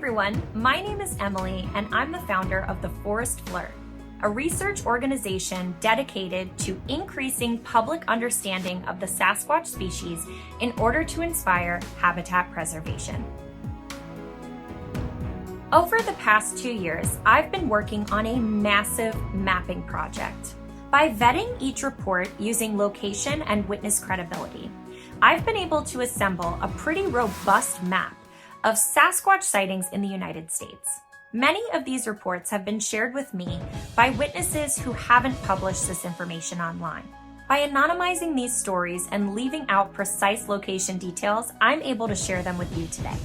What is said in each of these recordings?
everyone, my name is Emily and I'm the founder of the Forest Fleur, a research organization dedicated to increasing public understanding of the Sasquatch species in order to inspire habitat preservation. Over the past 2 years, I've been working on a massive mapping project. By vetting each report using location and witness credibility, I've been able to assemble a pretty robust map of Sasquatch sightings in the United States. Many of these reports have been shared with me by witnesses who haven't published this information online. By anonymizing these stories and leaving out precise location details, I'm able to share them with you today.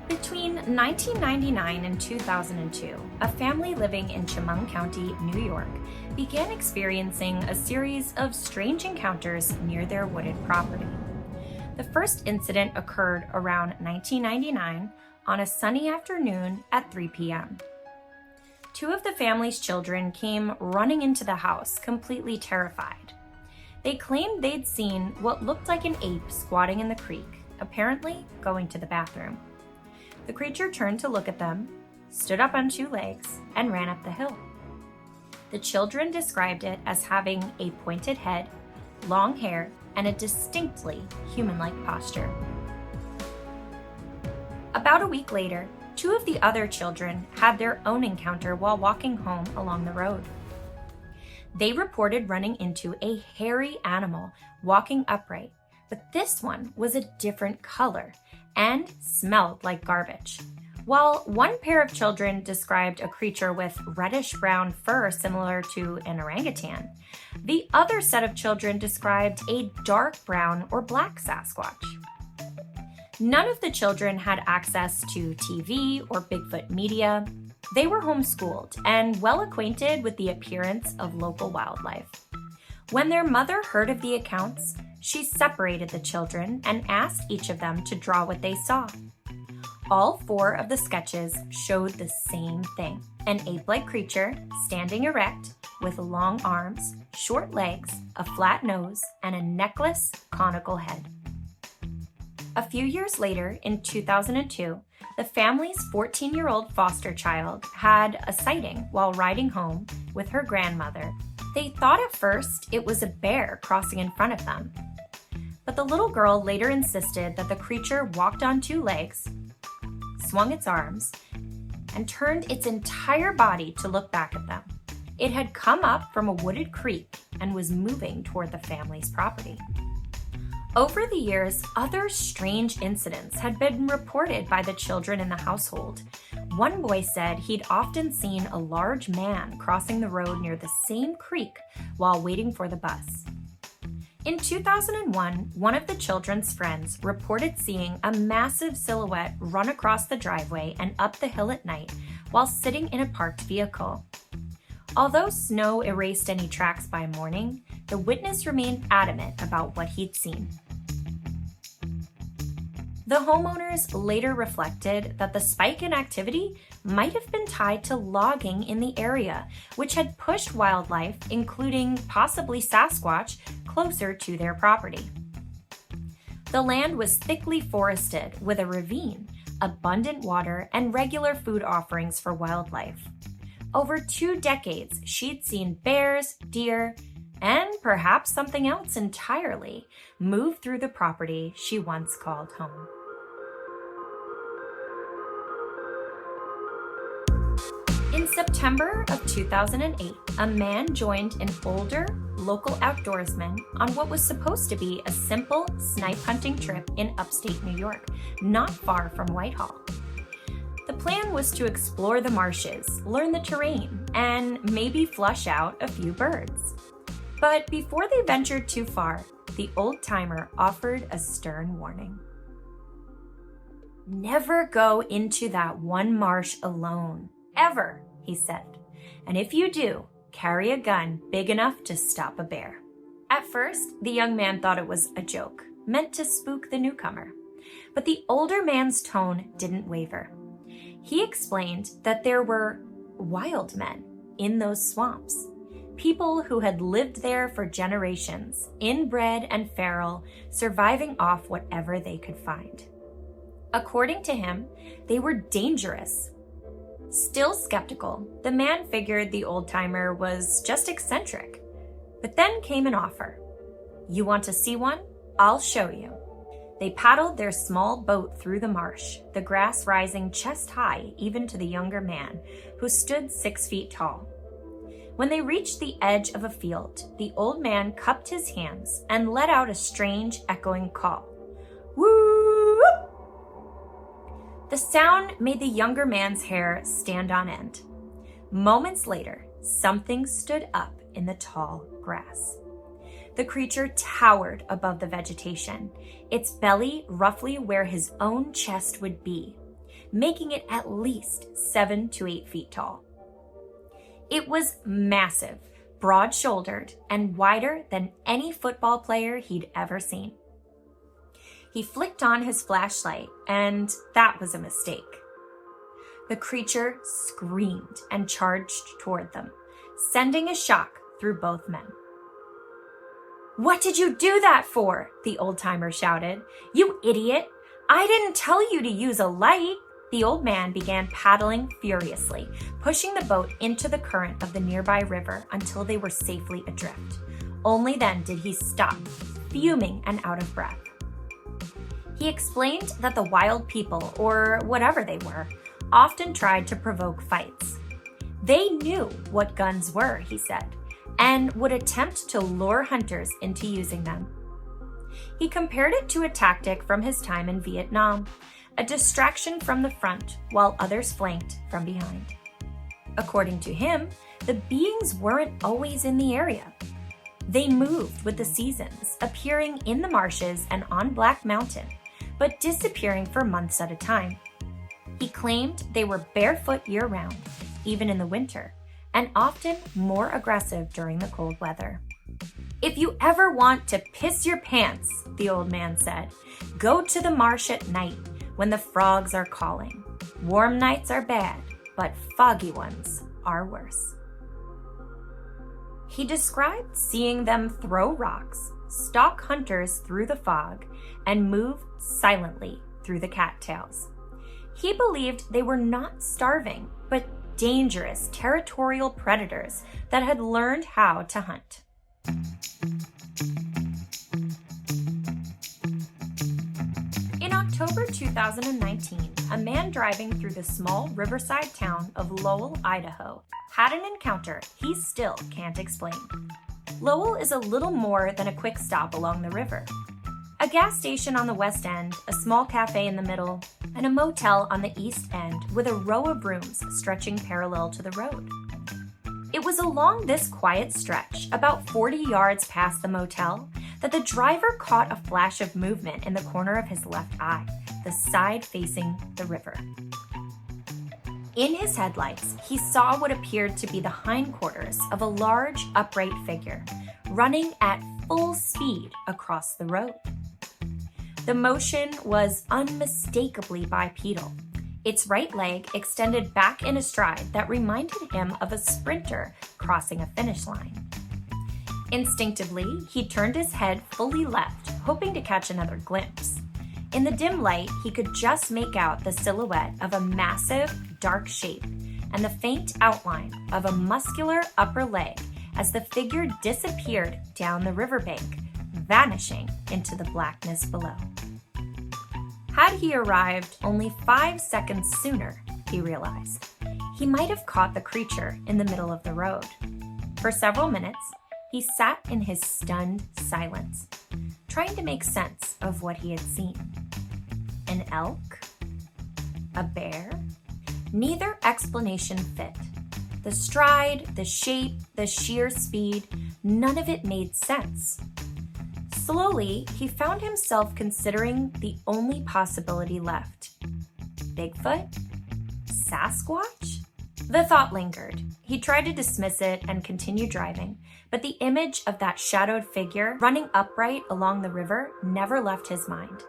Between 1999 and 2002, a family living in Chemung County, New York, began experiencing a series of strange encounters near their wooded property. The first incident occurred around 1999 on a sunny afternoon at 3 p.m. Two of the family's children came running into the house, completely terrified. They claimed they'd seen what looked like an ape squatting in the creek, apparently going to the bathroom. The creature turned to look at them, stood up on two legs, and ran up the hill. The children described it as having a pointed head, long hair, and a distinctly human-like posture. About a week later, two of the other children had their own encounter while walking home along the road. They reported running into a hairy animal walking upright, but this one was a different color and smelled like garbage. While one pair of children described a creature with reddish-brown fur similar to an orangutan, the other set of children described a dark brown or black Sasquatch. None of the children had access to TV or Bigfoot media. They were homeschooled and well acquainted with the appearance of local wildlife. When their mother heard of the accounts, she separated the children and asked each of them to draw what they saw. All four of the sketches showed the same thing: an ape-like creature standing erect with long arms, short legs, a flat nose, and a necklace, conical head. A few years later, in 2002, the family's 14-year-old foster child had a sighting while riding home with her grandmother. They thought at first it was a bear crossing in front of them, but the little girl later insisted that the creature walked on two legs, swung its arms, and turned its entire body to look back at them. It had come up from a wooded creek and was moving toward the family's property. Over the years, other strange incidents had been reported by the children in the household. One boy said he'd often seen a large man crossing the road near the same creek while waiting for the bus. In 2001, one of the children's friends reported seeing a massive silhouette run across the driveway and up the hill at night while sitting in a parked vehicle. Although snow erased any tracks by morning, the witness remained adamant about what he'd seen. The homeowners later reflected that the spike in activity might have been tied to logging in the area, which had pushed wildlife, including possibly Sasquatch, closer to their property. The land was thickly forested with a ravine, abundant water, and regular food offerings for wildlife. Over 2 decades, she'd seen bears, deer, and perhaps something else entirely move through the property she once called home. In September of 2008, a man joined an older local outdoorsman on what was supposed to be a simple snipe hunting trip in upstate New York, not far from Whitehall. The plan was to explore the marshes, learn the terrain, and maybe flush out a few birds. But before they ventured too far, the old-timer offered a stern warning. "Never go into that one marsh alone. Ever," he said. "And if you do, carry a gun big enough to stop a bear." At first, the young man thought it was a joke, meant to spook the newcomer. But the older man's tone didn't waver. He explained that there were wild men in those swamps. people who had lived there for generations, inbred and feral, surviving off whatever they could find. According to him, they were dangerous. Still skeptical, the man figured the old-timer was just eccentric. But then came an offer. "You want to see one? I'll show you." They paddled their small boat through the marsh, the grass rising chest high even to the younger man, who stood 6 feet tall. When they reached the edge of a field, the old man cupped his hands and let out a strange echoing call. Woo! The sound made the younger man's hair stand on end. Moments later, something stood up in the tall grass. The creature towered above the vegetation, its belly roughly where his own chest would be, making it at least 7 to 8 feet tall. It was massive, broad-shouldered, and wider than any football player he'd ever seen. He flicked on his flashlight, and that was a mistake. The creature screamed and charged toward them, sending a shock through both men. "What did you do that for?" the old-timer shouted. "You idiot! I didn't tell you to use a light!" The old man began paddling furiously, pushing the boat into the current of the nearby river until they were safely adrift. Only then did he stop, fuming and out of breath. He explained that the wild people, or whatever they were, often tried to provoke fights. They knew what guns were, he said, and would attempt to lure hunters into using them. He compared it to a tactic from his time in Vietnam, a distraction from the front while others flanked from behind. According to him, the beings weren't always in the area. They moved with the seasons, appearing in the marshes and on Black Mountain, but disappearing for months at a time. He claimed they were barefoot year-round, even in the winter, and often more aggressive during the cold weather. "If you ever want to piss your pants," the old man said, "go to the marsh at night when the frogs are calling. Warm nights are bad, but foggy ones are worse." He described seeing them throw rocks, stalk hunters through the fog, and move silently through the cattails. He believed they were not starving, but dangerous territorial predators that had learned how to hunt. In October 2019, a man driving through the small riverside town of Lowell, Idaho, had an encounter he still can't explain. Lowell is a little more than a quick stop along the river. A gas station on the west end, a small cafe in the middle, and a motel on the east end with a row of rooms stretching parallel to the road. It was along this quiet stretch, about 40 yards past the motel, that the driver caught a flash of movement in the corner of his left eye, the side facing the river. In his headlights, he saw what appeared to be the hindquarters of a large, upright figure, running at full speed across the road. The motion was unmistakably bipedal. Its right leg extended back in a stride that reminded him of a sprinter crossing a finish line. Instinctively, he turned his head fully left, hoping to catch another glimpse. In the dim light, he could just make out the silhouette of a massive, dark shape and the faint outline of a muscular upper leg as the figure disappeared down the riverbank, vanishing into the blackness below. Had he arrived only 5 seconds sooner, he realized, he might have caught the creature in the middle of the road. For several minutes, he sat in his stunned silence, trying to make sense of what he had seen. An elk? A bear? Neither explanation fit. The stride, the shape, the sheer speed, none of it made sense. Slowly, he found himself considering the only possibility left. Bigfoot? Sasquatch? The thought lingered. He tried to dismiss it and continue driving, but the image of that shadowed figure running upright along the river never left his mind.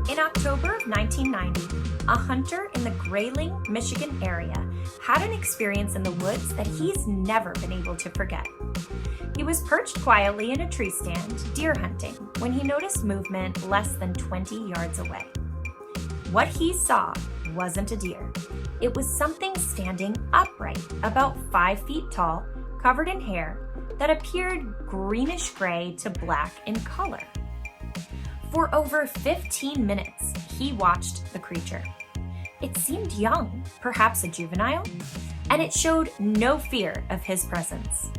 In October of 1990, a hunter in the Grayling, Michigan area had an experience in the woods that he's never been able to forget. He was perched quietly in a tree stand, deer hunting, when he noticed movement less than 20 yards away. What he saw wasn't a deer. It was something standing upright, about 5 feet tall, covered in hair, that appeared greenish-gray to black in color. For over 15 minutes, he watched the creature. It seemed young, perhaps a juvenile, and it showed no fear of his presence.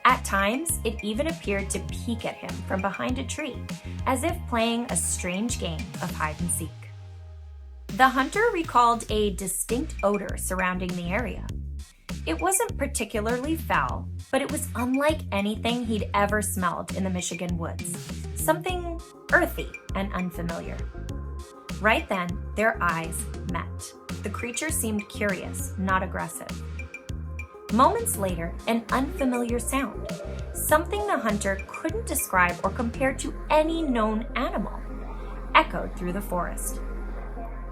At times, it even appeared to peek at him from behind a tree, as if playing a strange game of hide and seek. The hunter recalled a distinct odor surrounding the area. It wasn't particularly foul, but it was unlike anything he'd ever smelled in the Michigan woods. Something earthy and unfamiliar. Right then, their eyes met. The creature seemed curious, not aggressive. Moments later, an unfamiliar sound. Something the hunter couldn't describe or compare to any known animal, echoed through the forest.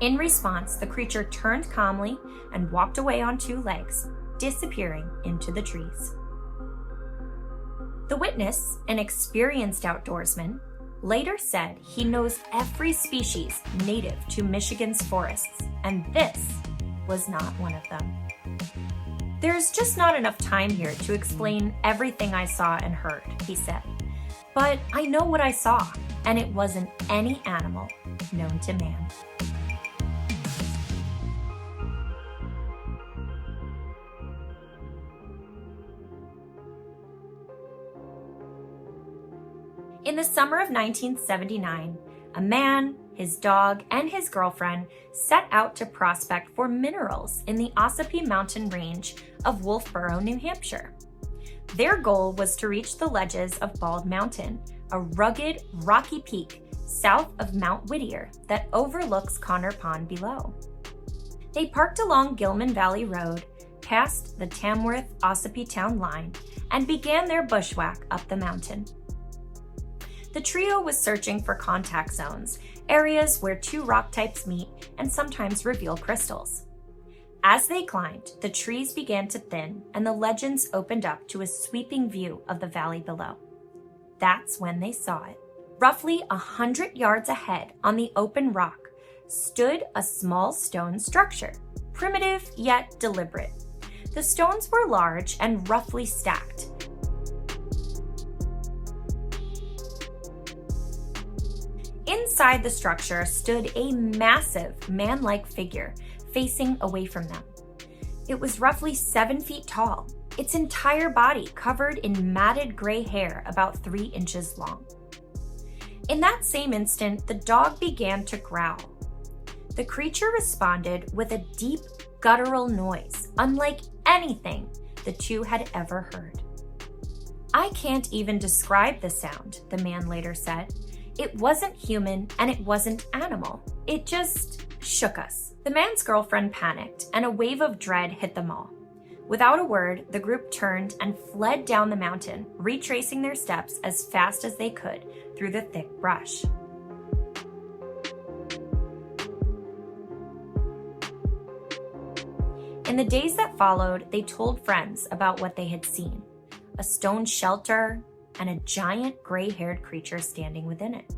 In response, the creature turned calmly and walked away on 2 legs, disappearing into the trees. The witness, an experienced outdoorsman, later said he knows every species native to Michigan's forests, and this was not one of them. There's just not enough time here to explain everything I saw and heard, he said. But I know what I saw, and it wasn't any animal known to man. In the summer of 1979, a man, his dog, and his girlfriend set out to prospect for minerals in the Ossipee mountain range of Wolfboro, New Hampshire. Their goal was to reach the ledges of Bald Mountain, a rugged, rocky peak south of Mount Whittier that overlooks Connor Pond below. They parked along Gilman Valley Road, past the Tamworth-Ossipee town line, and began their bushwhack up the mountain. The trio was searching for contact zones, areas where 2 rock types meet and sometimes reveal crystals. As they climbed, the trees began to thin and the legends opened up to a sweeping view of the valley below. That's when they saw it. Roughly 100 yards ahead on the open rock stood a small stone structure, primitive yet deliberate. The stones were large and roughly stacked. Inside the structure stood a massive man-like figure facing away from them. It was roughly 7 feet tall, its entire body covered in matted gray hair about 3 inches long. In that same instant, the dog began to growl. The creature responded with a deep, guttural noise, unlike anything the 2 had ever heard. "I can't even describe the sound," the man later said. "It wasn't human and it wasn't animal. It just shook us." The man's girlfriend panicked and a wave of dread hit them all. Without a word, the group turned and fled down the mountain, retracing their steps as fast as they could through the thick brush. In the days that followed, they told friends about what they had seen: a stone shelter and a giant gray-haired creature standing within it.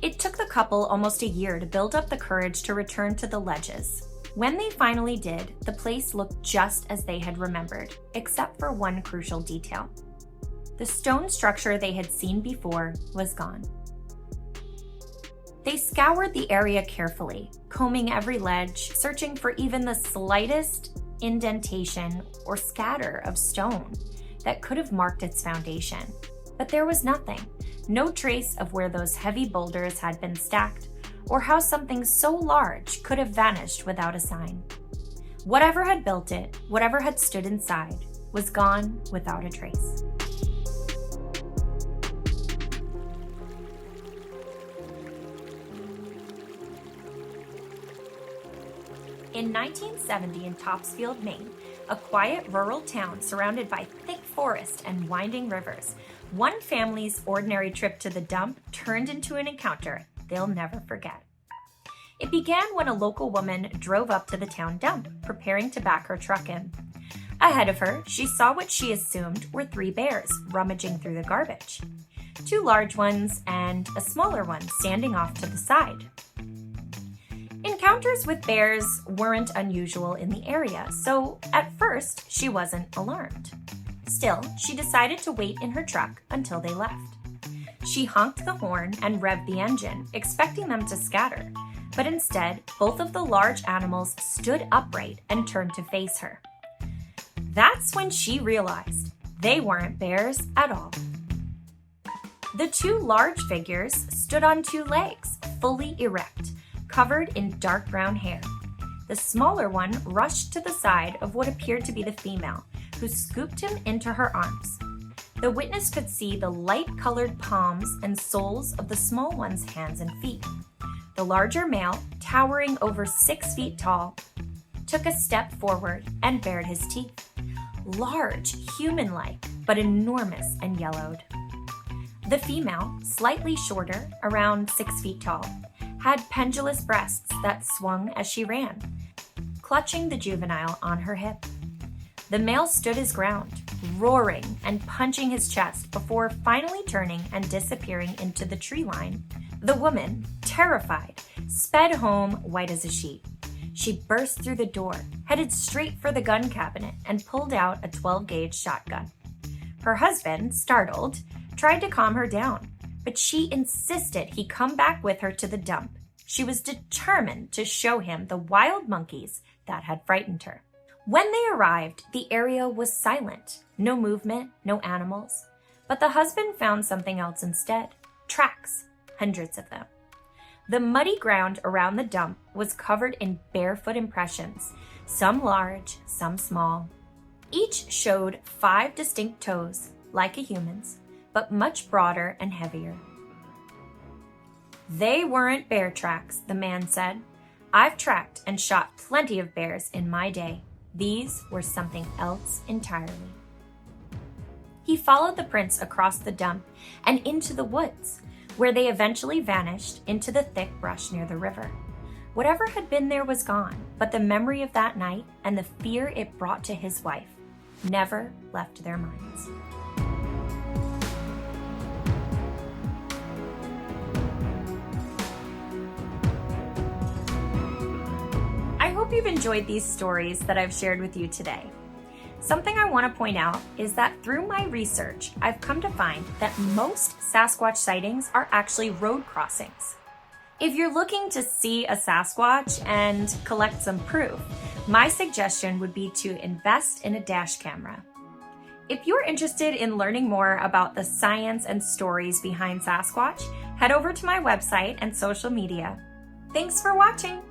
It took the couple almost a year to build up the courage to return to the ledges. When they finally did, the place looked just as they had remembered, except for one crucial detail. The stone structure they had seen before was gone. They scoured the area carefully, combing every ledge, searching for even the slightest indentation or scatter of stone that could have marked its foundation. But there was nothing, no trace of where those heavy boulders had been stacked, or how something so large could have vanished without a sign. Whatever had built it, whatever had stood inside, was gone without a trace. In 1970 in Topsfield, Maine, a quiet rural town surrounded by thick forest and winding rivers, one family's ordinary trip to the dump turned into an encounter they'll never forget. It began when a local woman drove up to the town dump, preparing to back her truck in. Ahead of her, she saw what she assumed were 3 bears rummaging through the garbage. 2 large ones and a smaller one standing off to the side. Encounters with bears weren't unusual in the area, so at first she wasn't alarmed. Still, she decided to wait in her truck until they left. She honked the horn and revved the engine, expecting them to scatter, but instead, both of the large animals stood upright and turned to face her. That's when she realized they weren't bears at all. The 2 large figures stood on 2 legs, fully erect, covered in dark brown hair. The smaller one rushed to the side of what appeared to be the female, who scooped him into her arms. The witness could see the light-colored palms and soles of the small one's hands and feet. The larger male, towering over 6 feet tall, took a step forward and bared his teeth. Large, human-like, but enormous and yellowed. The female, slightly shorter, around 6 feet tall, had pendulous breasts that swung as she ran, clutching the juvenile on her hip. The male stood his ground, roaring and punching his chest before finally turning and disappearing into the tree line. The woman, terrified, sped home white as a sheet. She burst through the door, headed straight for the gun cabinet, and pulled out a 12-gauge shotgun. Her husband, startled, tried to calm her down, but she insisted he come back with her to the dump. She was determined to show him the wild monkeys that had frightened her. When they arrived, the area was silent. No movement, no animals. But the husband found something else instead. Tracks, hundreds of them. The muddy ground around the dump was covered in barefoot impressions, some large, some small. Each showed 5 distinct toes, like a human's, but much broader and heavier. They weren't bear tracks, the man said. I've tracked and shot plenty of bears in my day. These were something else entirely. He followed the prints across the dump and into the woods, where they eventually vanished into the thick brush near the river. Whatever had been there was gone, but the memory of that night and the fear it brought to his wife never left their minds. I hope you've enjoyed these stories that I've shared with you today. Something I want to point out is that through my research, I've come to find that most Sasquatch sightings are actually road crossings. If you're looking to see a Sasquatch and collect some proof, my suggestion would be to invest in a dash camera. If you're interested in learning more about the science and stories behind Sasquatch, head over to my website and social media. Thanks for watching!